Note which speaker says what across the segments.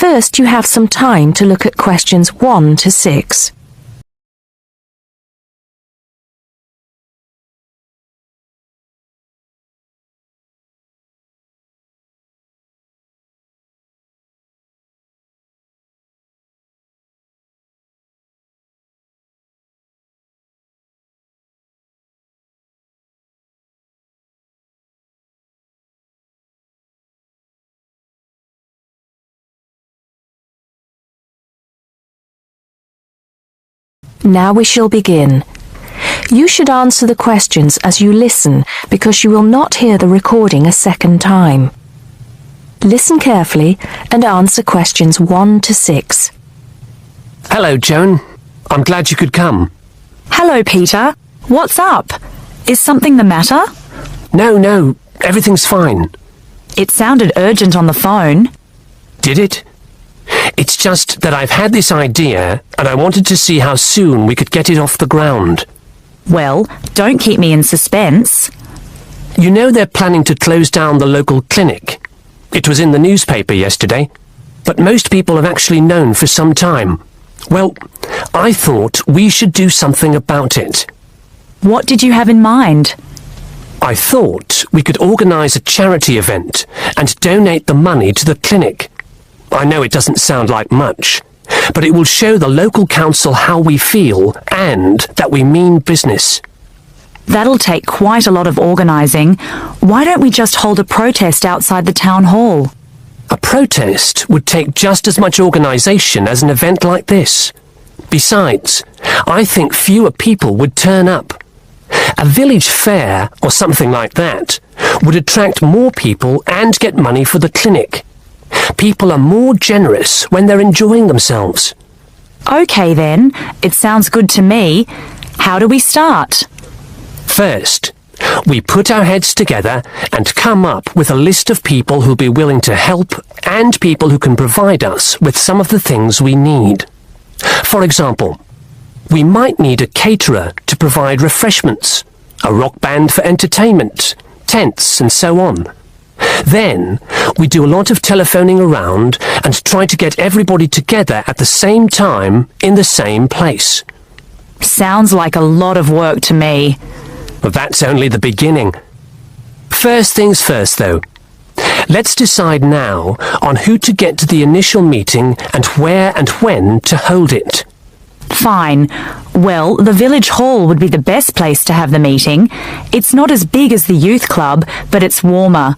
Speaker 1: First, you have some time to look at questions 1 to 6. Now we shall begin. You should answer the questions as you listen because you will not hear the recording a second time. Listen carefully and answer questions 1 to 6.
Speaker 2: Hello, Jaon. I'm glad you could come.
Speaker 3: Hello, Peter. What's up? Is something the matter?
Speaker 2: No, everything's fine.
Speaker 3: It sounded urgent on the phone.
Speaker 2: Did it? It's just that I've had this idea and I wanted to see how soon we could get it off the ground.
Speaker 3: Well, don't keep me in suspense.
Speaker 2: You know they're planning to close down the local clinic. It was in the newspaper yesterday, but most people have actually known for some time. Well, I thought we should do something about it.
Speaker 3: What did you have in mind?
Speaker 2: I thought we could organise a charity event and donate the money to the clinic. I know it doesn't sound like much, but it will show the local council how we feel and that we mean business.
Speaker 3: That'll take quite a lot of organising. Why don't we just hold a protest outside the town hall?
Speaker 2: A protest would take just as much organisation as an event like this. Besides, I think fewer people would turn up. A village fair or something like that would attract more people and get money for the clinic. People are more generous when they're enjoying themselves.
Speaker 3: OK then, it sounds good to me. How do we start?
Speaker 2: First, we put our heads together and come up with a list of people who'll be willing to help and people who can provide us with some of the things we need. For example, we might need a caterer to provide refreshments, a rock band for entertainment, tents and so on. Then, we do a lot of telephoning around and try to get everybody together at the same time in the same place.
Speaker 3: Sounds like a lot of work to me.
Speaker 2: But that's only the beginning. First things first, though. Let's decide now on who to get to the initial meeting and where and when to hold it.
Speaker 3: Fine. Well, the village hall would be the best place to have the meeting. It's not as big as the youth club, but it's warmer.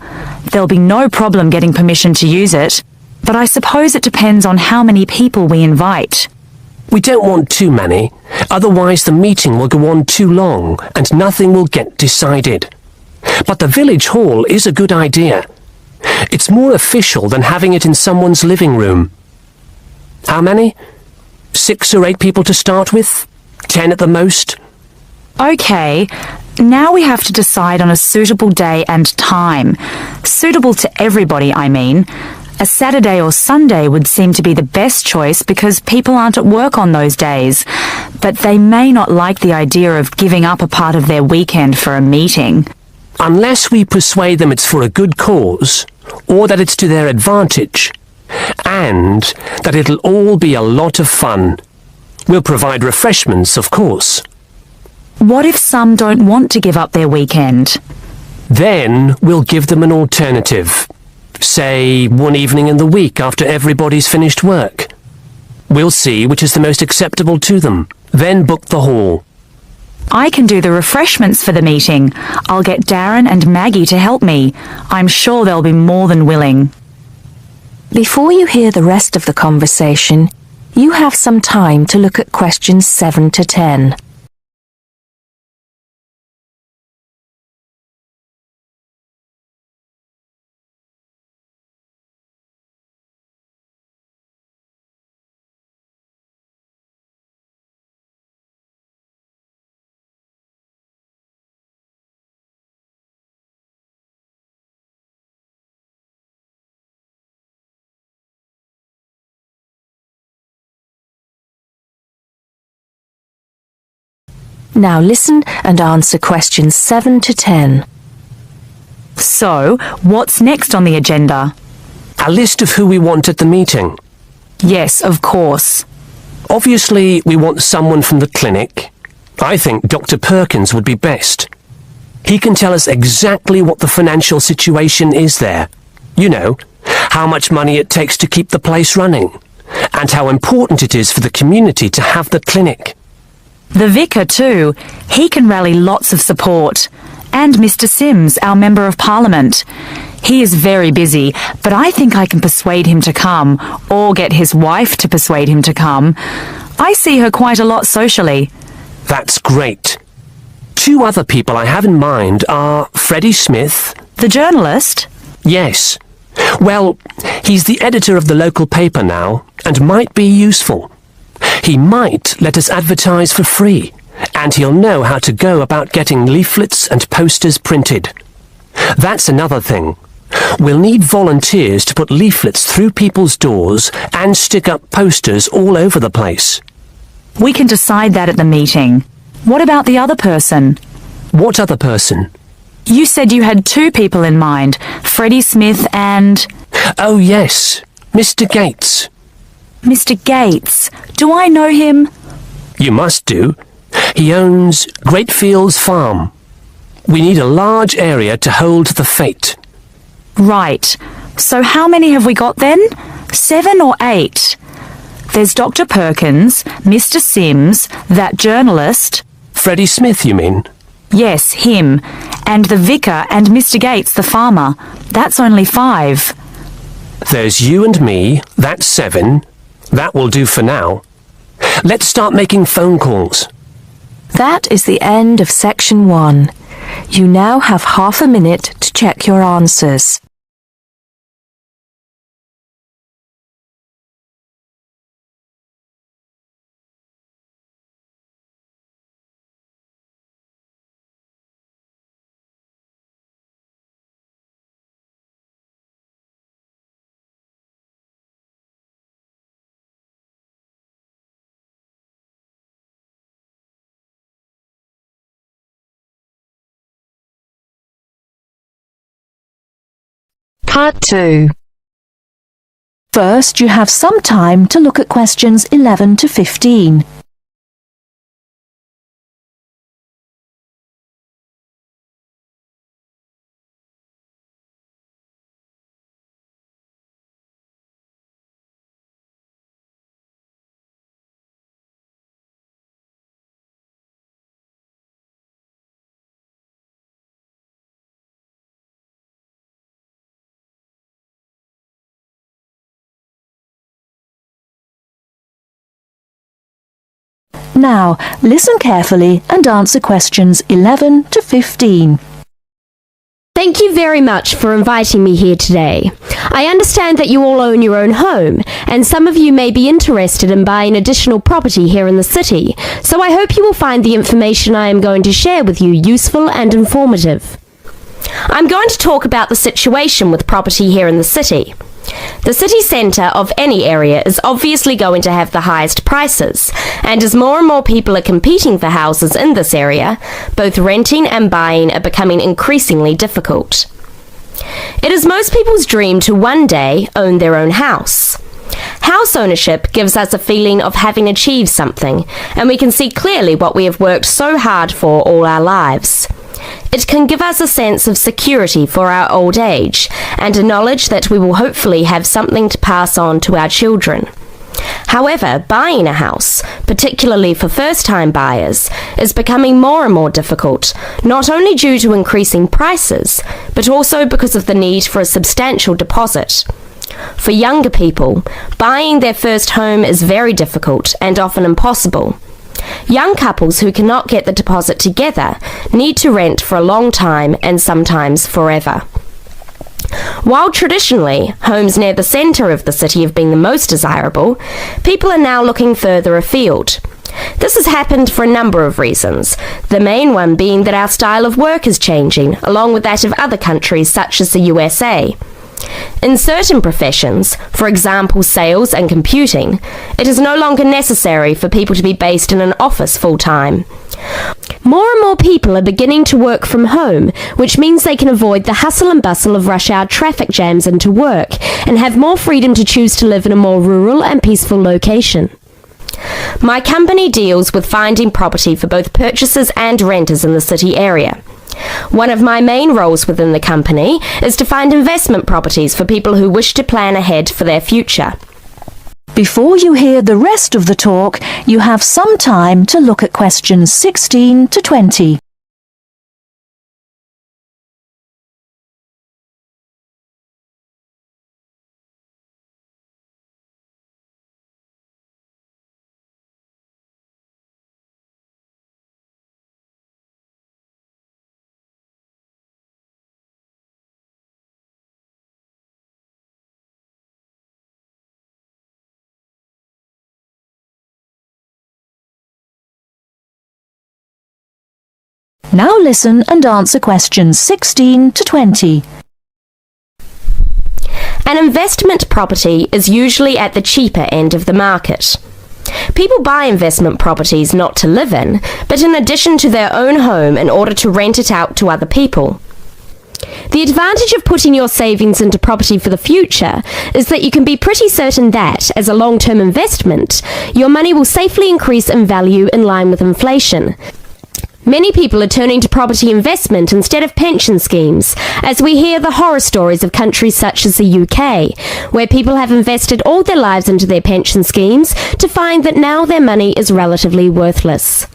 Speaker 3: There'll be no problem getting permission to use it. But I suppose it depends on how many people we invite.
Speaker 2: We don't want too many, otherwise the meeting will go on too long and nothing will get decided. But the village hall is a good idea. It's more official than having it in someone's living room. How many? 6 or 8 people to start with? 10 at the most?
Speaker 3: OK, now we have to decide on a suitable day and time. Suitable to everybody, I mean. A Saturday or Sunday would seem to be the best choice because people aren't at work on those days. But they may not like the idea of giving up a part of their weekend for a meeting.
Speaker 2: Unless we persuade them it's for a good cause, or that it's to their advantage, and that it'll all be a lot of fun. We'll provide refreshments, of course.
Speaker 3: What if some don't want to give up their weekend?
Speaker 2: Then we'll give them an alternative. Say, one evening in the week after everybody's finished work. We'll see which is the most acceptable to them, then book the hall.
Speaker 3: I can do the refreshments for the meeting. I'll get Darren and Maggie to help me. I'm sure they'll be more than willing.
Speaker 1: Before you hear the rest of the conversation, you have some time to look at questions 7 to 10. Now listen and answer questions 7 to 10.
Speaker 3: So, what's next on the agenda?
Speaker 2: A list of who we want at the meeting.
Speaker 3: Yes, of course.
Speaker 2: Obviously, we want someone from the clinic. I think Dr. Perkins would be best. He can tell us exactly what the financial situation is there. You know, how much money it takes to keep the place running, and how important it is for the community to have the clinic.
Speaker 3: The vicar too. He can rally lots of support. And Mr. Sims, our Member of Parliament. He is very busy, but I think I can persuade him to come, or get his wife to persuade him to come. I see her quite a lot socially.
Speaker 2: That's great. 2 other people I have in mind are Freddie Smith.
Speaker 3: The journalist?
Speaker 2: Yes. Well, he's the editor of the local paper now, and might be useful. He might let us advertise for free, and he'll know how to go about getting leaflets and posters printed. That's another thing. We'll need volunteers to put leaflets through people's doors and stick up posters all over the place.
Speaker 3: We can decide that at the meeting. What about the other person?
Speaker 2: What other person?
Speaker 3: You said you had 2 people in mind, Freddie Smith and...
Speaker 2: Oh yes, Mr. Gates.
Speaker 3: Mr. Gates. Do I know him?
Speaker 2: You must do. He owns Greatfields Farm. We need a large area to hold the fete.
Speaker 3: Right. So how many have we got then? 7 or 8? There's Dr. Perkins, Mr. Sims, that journalist...
Speaker 2: Freddie Smith, you mean?
Speaker 3: Yes, him. And the vicar and Mr. Gates, the farmer. That's only 5.
Speaker 2: There's you and me, that's 7. That will do for now. Let's start making phone calls.
Speaker 1: That is the end of section 1. You now have half a minute to check your answers. Part 2. First, you have some time to look at questions 11 to 15. Now, listen carefully and answer questions 11 to 15.
Speaker 4: Thank you very much for inviting me here today. I understand that you all own your own home, and some of you may be interested in buying additional property here in the city, so I hope you will find the information I am going to share with you useful and informative. I'm going to talk about the situation with property here in the city. The city centre of any area is obviously going to have the highest prices, and as more and more people are competing for houses in this area, both renting and buying are becoming increasingly difficult. It is most people's dream to one day own their own house. House ownership gives us a feeling of having achieved something, and we can see clearly what we have worked so hard for all our lives. It can give us a sense of security for our old age, and a knowledge that we will hopefully have something to pass on to our children. However, buying a house, particularly for first-time buyers, is becoming more and more difficult, not only due to increasing prices, but also because of the need for a substantial deposit. For younger people, buying their first home is very difficult and often impossible. Young couples who cannot get the deposit together need to rent for a long time and sometimes forever. While traditionally homes near the centre of the city have been the most desirable, people are now looking further afield. This has happened for a number of reasons, the main one being that our style of work is changing, along with that of other countries such as the USA. In certain professions, for example sales and computing, it is no longer necessary for people to be based in an office full-time. More and more people are beginning to work from home, which means they can avoid the hustle and bustle of rush hour traffic jams into work and have more freedom to choose to live in a more rural and peaceful location. My company deals with finding property for both purchasers and renters in the city area. One of my main roles within the company is to find investment properties for people who wish to plan ahead for their future.
Speaker 1: Before you hear the rest of the talk, you have some time to look at questions 16 to 20. Now listen and answer questions 16 to 20.
Speaker 4: An investment property is usually at the cheaper end of the market. People buy investment properties not to live in, but in addition to their own home in order to rent it out to other people. The advantage of putting your savings into property for the future is that you can be pretty certain that, as a long-term investment, your money will safely increase in value in line with inflation. Many people are turning to property investment instead of pension schemes, as we hear the horror stories of countries such as the UK, where people have invested all their lives into their pension schemes to find that now their money is relatively worthless.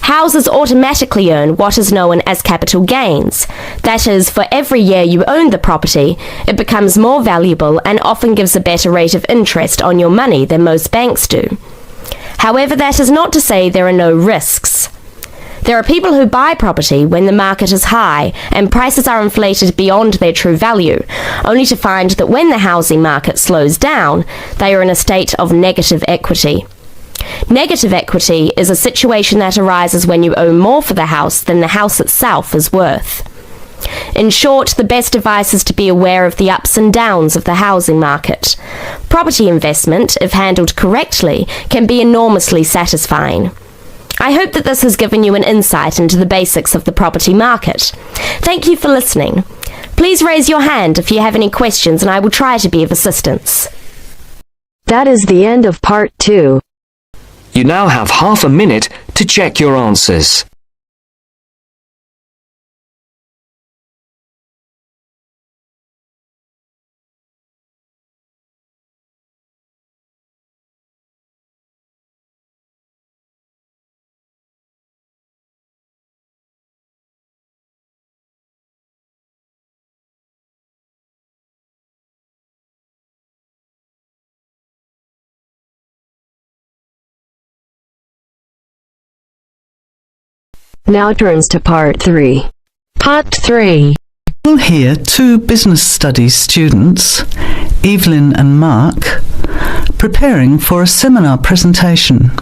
Speaker 4: Houses automatically earn what is known as capital gains. That is, for every year you own the property, it becomes more valuable and often gives a better rate of interest on your money than most banks do. However, that is not to say there are no risks. There are people who buy property when the market is high and prices are inflated beyond their true value, only to find that when the housing market slows down, they are in a state of negative equity. Negative equity is a situation that arises when you owe more for the house than the house itself is worth. In short, the best advice is to be aware of the ups and downs of the housing market. Property investment, if handled correctly, can be enormously satisfying. I hope that this has given you an insight into the basics of the property market. Thank you for listening. Please raise your hand if you have any questions and I will try to be of assistance.
Speaker 5: That is the end of part 2. You now have half a minute to check your answers. Now turns to part 3. Part 3.
Speaker 6: We'll hear two business studies students, Evelyn and Mark, preparing for a seminar presentation.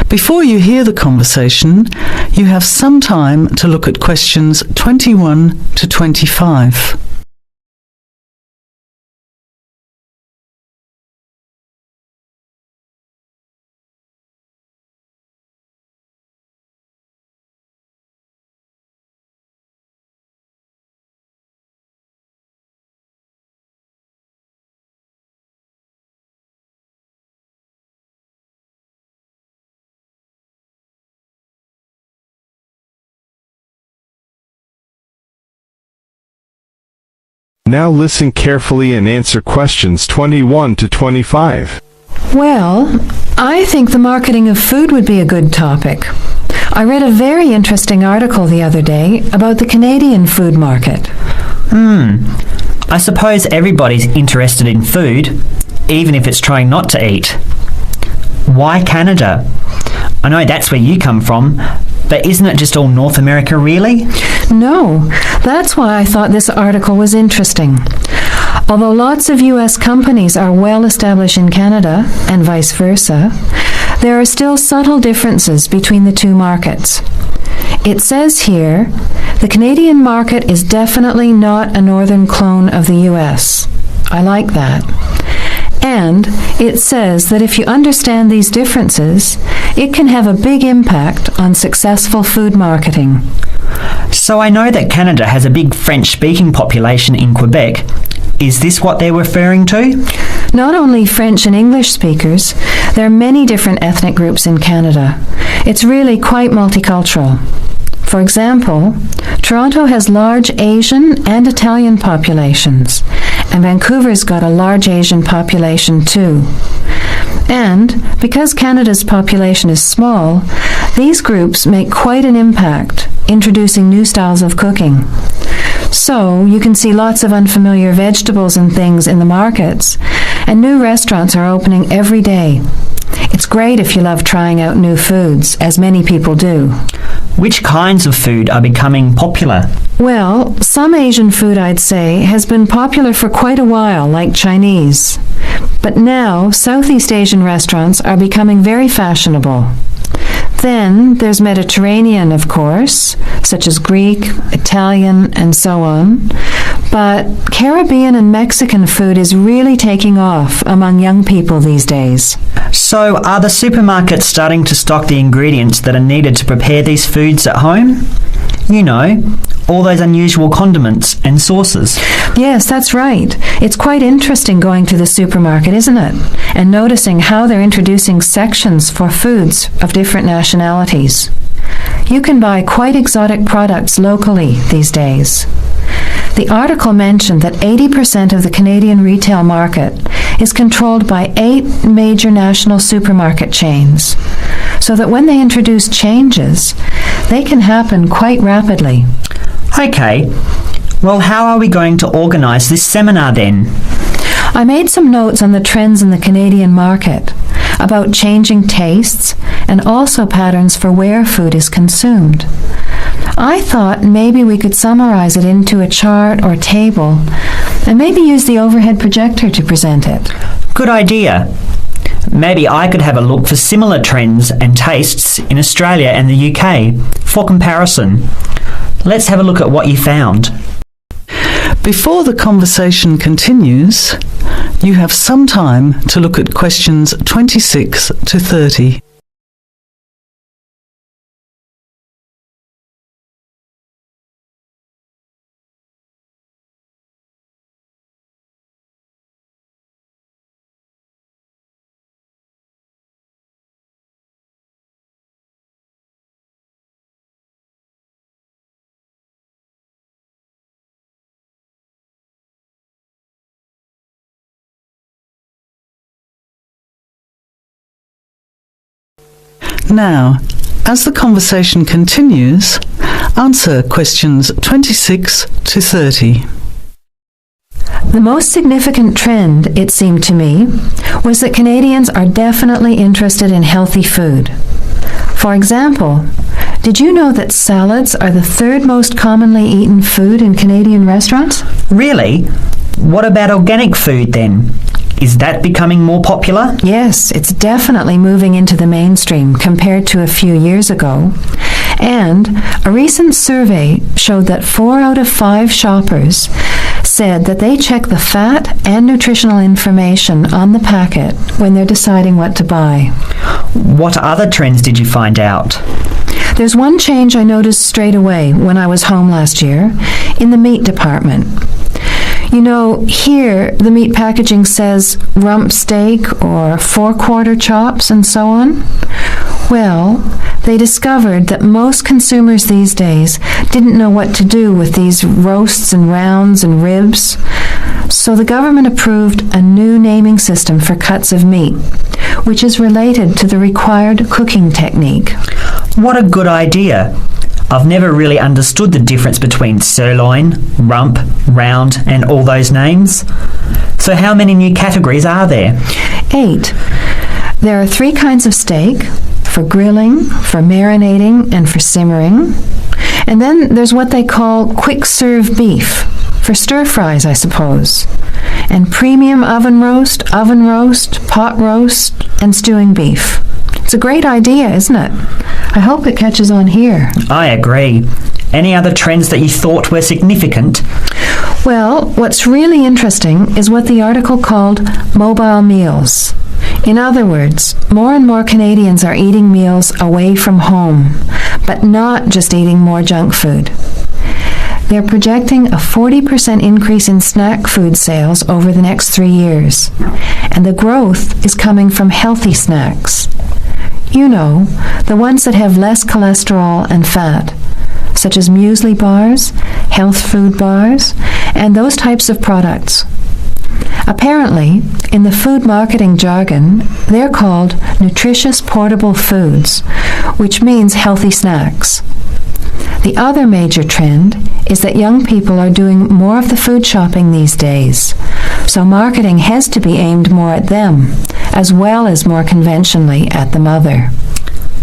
Speaker 6: Before you hear the conversation, you have some time to look at questions 21 to 25.
Speaker 7: Now listen carefully and answer questions 21 to 25.
Speaker 8: Well, I think the marketing of food would be a good topic. I read a very interesting article the other day about the Canadian food market.
Speaker 9: I suppose everybody's interested in food, even if it's trying not to eat. Why Canada? I know that's where you come from, but isn't it just all North America, really?
Speaker 8: No, that's why I thought this article was interesting. Although lots of U.S. companies are well established in Canada, and vice versa, there are still subtle differences between the two markets. It says here, the Canadian market is definitely not a northern clone of the US. I like that. And it says that if you understand these differences, it can have a big impact on successful food marketing.
Speaker 9: So I know that Canada has a big French-speaking population in Quebec. Is this what they're referring to?
Speaker 8: Not only French and English speakers, there are many different ethnic groups in Canada. It's really quite multicultural. For example, Toronto has large Asian and Italian populations, and Vancouver's got a large Asian population too. And because Canada's population is small, these groups make quite an impact, introducing new styles of cooking. So you can see lots of unfamiliar vegetables and things in the markets, and new restaurants are opening every day. It's great if you love trying out new foods, as many people do.
Speaker 9: Which kinds of food are becoming popular?
Speaker 8: Well, some Asian food, I'd say, has been popular for quite a while, like Chinese. But now, Southeast Asian restaurants are becoming very fashionable. Then there's Mediterranean, of course, such as Greek, Italian, and so on. But Caribbean and Mexican food is really taking off among young people these days.
Speaker 9: So are the supermarkets starting to stock the ingredients that are needed to prepare these foods at home? You know, all those unusual condiments and sauces.
Speaker 8: Yes, that's right. It's quite interesting going to the supermarket, isn't it? And noticing how they're introducing sections for foods of different nationalities. You can buy quite exotic products locally these days. The article mentioned that 80% of the Canadian retail market is controlled by 8 major national supermarket chains, so that when they introduce changes, they can happen quite rapidly.
Speaker 9: Okay, well, how are we going to organise this seminar then?
Speaker 8: I made some notes on the trends in the Canadian market, about changing tastes, and also patterns for where food is consumed. I thought maybe we could summarize it into a chart or table, and maybe use the overhead projector to present it.
Speaker 9: Good idea. Maybe I could have a look for similar trends and tastes in Australia and the UK for comparison. Let's have a look at what you found.
Speaker 6: Before the conversation continues, you have some time to look at questions 26 to 30. Now, as the conversation continues, answer questions 26 to 30.
Speaker 8: The most significant trend, it seemed to me, was that Canadians are definitely interested in healthy food. For example, did you know that salads are the 3rd most commonly eaten food in Canadian restaurants?
Speaker 9: Really? What about organic food then? Is that becoming more popular?
Speaker 8: Yes, it's definitely moving into the mainstream compared to a few years ago. And a recent survey showed that 4 out of 5 shoppers said that they check the fat and nutritional information on the packet when they're deciding what to buy.
Speaker 9: What other trends did you find out?
Speaker 8: There's one change I noticed straight away when I was home last year in the meat department. You know, here the meat packaging says rump steak or 4-quarter chops and so on. Well, they discovered that most consumers these days didn't know what to do with these roasts and rounds and ribs. So the government approved a new naming system for cuts of meat, which is related to the required cooking technique.
Speaker 9: What a good idea. I've never really understood the difference between sirloin, rump, round, and all those names. So how many new categories are there?
Speaker 8: 8. There are 3 kinds of steak, for grilling, for marinating, and for simmering. And then there's what they call quick-serve beef, for stir-fries, I suppose. And premium oven roast, pot roast, and stewing beef. It's a great idea, isn't it? I hope it catches on here.
Speaker 9: I agree. Any other trends that you thought were significant?
Speaker 8: Well, what's really interesting is what the article called mobile meals. In other words, more and more Canadians are eating meals away from home, but not just eating more junk food. They're projecting a 40% increase in snack food sales over the next 3 years, and the growth is coming from healthy snacks. You know, the ones that have less cholesterol and fat, such as muesli bars, health food bars, and those types of products. Apparently, in the food marketing jargon, they're called nutritious portable foods, which means healthy snacks. The other major trend is that young people are doing more of the food shopping these days, so marketing has to be aimed more at them, as well as more conventionally at the mother.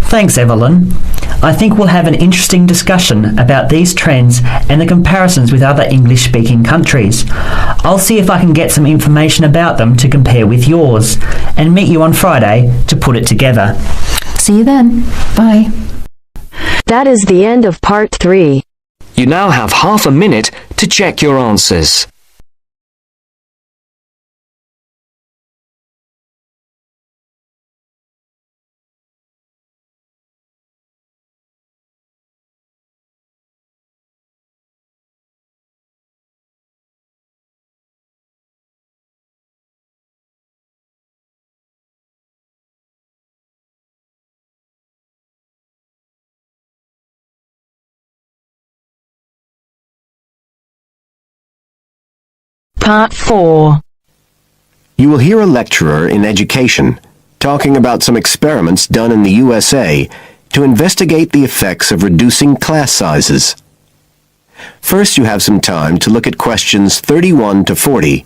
Speaker 9: Thanks, Evelyn. I think we'll have an interesting discussion about these trends and the comparisons with other English-speaking countries. I'll see if I can get some information about them to compare with yours, and meet you on Friday to put it together.
Speaker 8: See you then. Bye.
Speaker 5: That is the end of part 3. You now have half a minute to check your answers.
Speaker 1: Part 4.
Speaker 10: You will hear a lecturer in education talking about some experiments done in the USA to investigate the effects of reducing class sizes. First, you have some time to look at questions 31 to 40.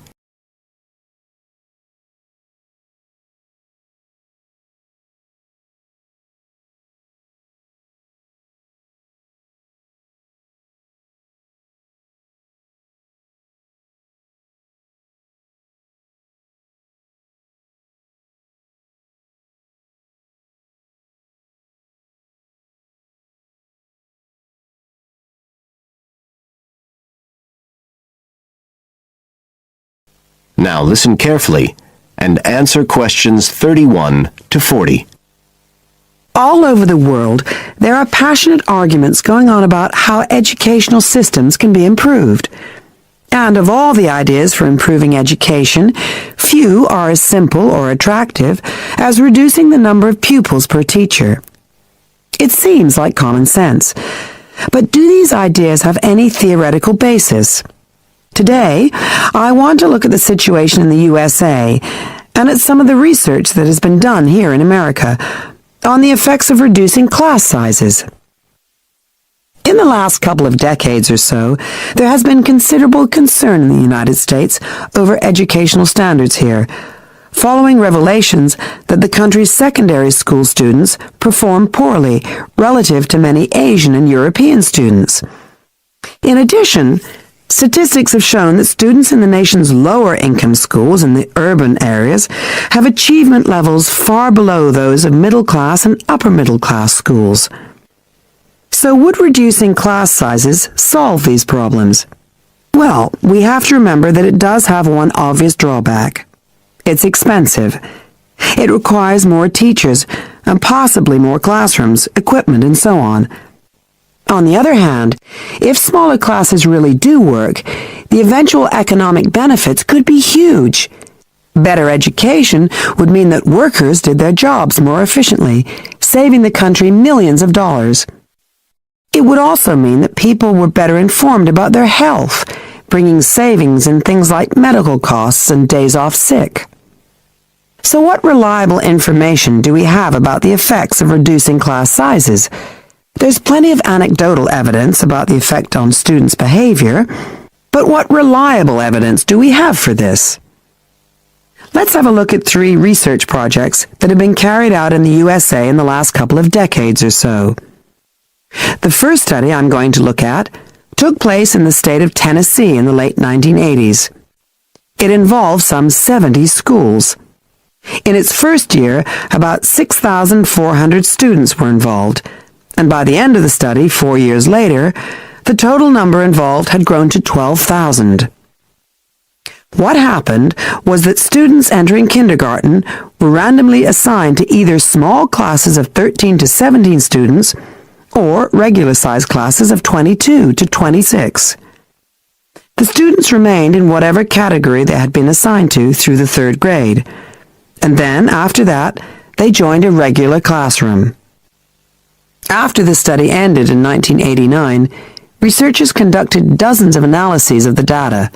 Speaker 10: Now listen carefully and answer questions 31 to 40.
Speaker 11: All over the world, there are passionate arguments going on about how educational systems can be improved. And of all the ideas for improving education, few are as simple or attractive as reducing the number of pupils per teacher. It seems like common sense. But do these ideas have any theoretical basis? Today, I want to look at the situation in the USA and at some of the research that has been done here in America on the effects of reducing class sizes. In the last couple of decades or so, there has been considerable concern in the United States over educational standards here, following revelations that the country's secondary school students perform poorly relative to many Asian and European students. In addition, statistics have shown that students in the nation's lower-income schools in the urban areas have achievement levels far below those of middle-class and upper-middle-class schools. So would reducing class sizes solve these problems? Well, we have to remember that it does have one obvious drawback. It's expensive. It requires more teachers and possibly more classrooms, equipment, and so on. On the other hand, if smaller classes really do work, the eventual economic benefits could be huge. Better education would mean that workers did their jobs more efficiently, saving the country millions of dollars. It would also mean that people were better informed about their health, bringing savings in things like medical costs and days off sick. So what reliable information do we have about the effects of reducing class sizes? There's plenty of anecdotal evidence about the effect on students' behavior, but what reliable evidence do we have for this? Let's have a look at 3 research projects that have been carried out in the USA in the last couple of decades or so. The first study I'm going to look at took place in the state of Tennessee in the late 1980s. It involved some 70 schools. In its first year, about 6,400 students were involved, and by the end of the study, 4 years later, the total number involved had grown to 12,000. What happened was that students entering kindergarten were randomly assigned to either small classes of 13 to 17 students or regular-sized classes of 22 to 26. The students remained in whatever category they had been assigned to through the third grade, and then, after that, they joined a regular classroom. After the study ended in 1989, researchers conducted dozens of analyses of the data.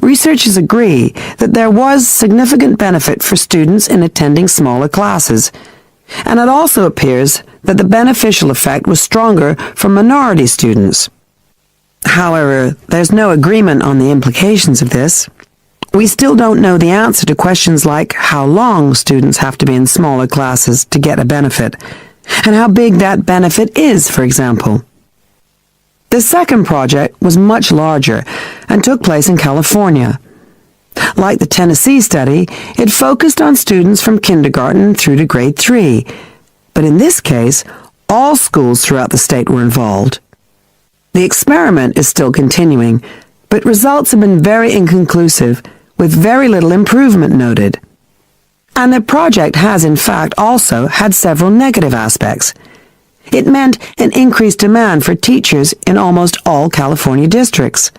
Speaker 11: Researchers agree that there was significant benefit for students in attending smaller classes, and it also appears that the beneficial effect was stronger for minority students. However, there's no agreement on the implications of this. We still don't know the answer to questions like how long students have to be in smaller classes to get a benefit, and how big that benefit is, for example. The second project was much larger and took place in California. Like the Tennessee study, it focused on students from kindergarten through to grade 3, but in this case, all schools throughout the state were involved. The experiment is still continuing, but results have been very inconclusive, with very little improvement noted. And the project has, in fact, also had several negative aspects. It meant an increased demand for teachers in almost all California districts.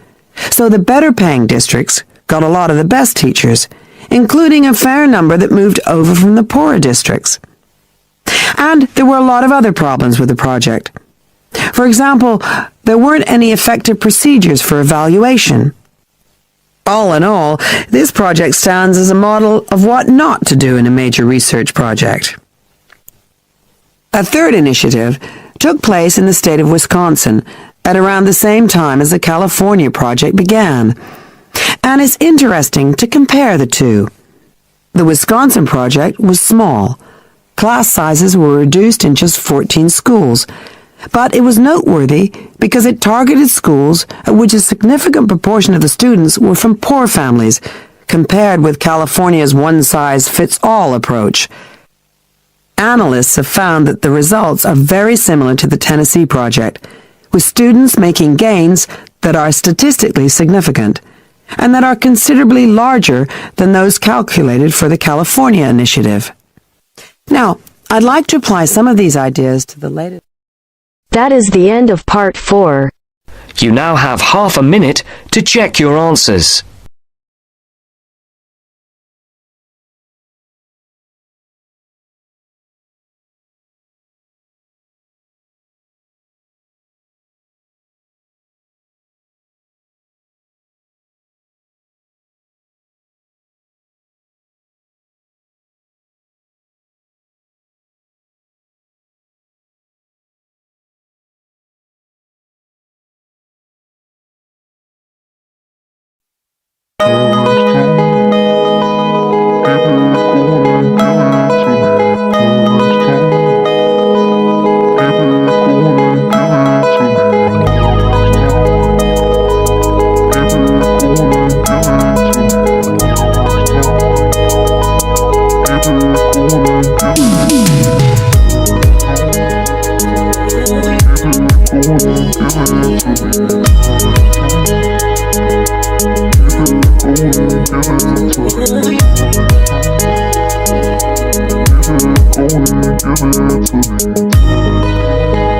Speaker 11: So the better-paying districts got a lot of the best teachers, including a fair number that moved over from the poorer districts. And there were a lot of other problems with the project. For example, there weren't any effective procedures for evaluation. All in all, this project stands as a model of what not to do in a major research project. A third initiative took place in the state of Wisconsin at around the same time as the California project began, and it's interesting to compare the two. The Wisconsin project was small. Class sizes were reduced in just 14 schools, but it was noteworthy because it targeted schools at which a significant proportion of the students were from poor families, compared with California's one-size-fits-all approach. Analysts have found that the results are very similar to the Tennessee project, with students making gains that are statistically significant, and that are considerably larger than those calculated for the California initiative. Now, I'd like to apply some of these ideas to the latest.
Speaker 5: That is the end of part 4. You now have half a minute to check your answers.
Speaker 12: Give it to me.